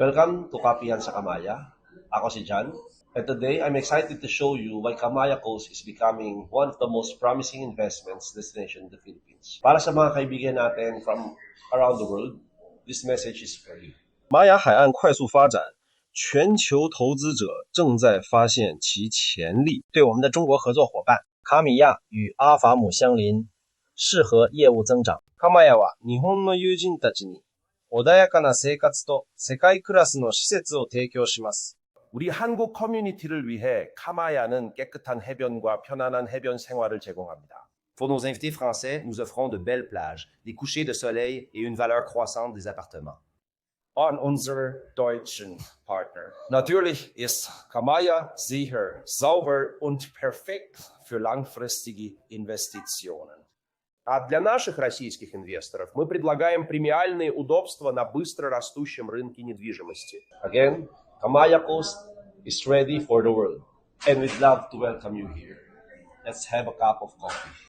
Welcome to Kapihan sa Kamaya. Ako si John. And today, I'm excited to show you why Kamaya Coast is becoming one of the most promising investments destination in the Philippines. Para sa mga kaibigan natin from around the world, this message is for you. 玛雅海岸快速发展，全球投资者正在发现其潜力。对我们的中国合作伙伴，卡米亚与阿法姆相邻，适合业务增長。カマヤは日本の友人たちに穏やかな生活と世界クラスの施設を提供します。 우리 한국 커뮤니티를 위해 카마야는 깨끗한 해변과 편안한 해변 생활을 제공합니다. Pour nos invités français, nous offrons de belles plages, des couchers de soleil et une valeur croissante des appartements. An unsere deutschen Partner. Natürlich ist Kamaya sicher, sauber und perfekt für langfristige Investitionen. А для наших российских инвесторов мы предлагаем премиальные удобства на быстро растущем рынке недвижимости. Again, Kamaya Coast is ready for the world. And we'd love to welcome you here. Let's have a cup of coffee.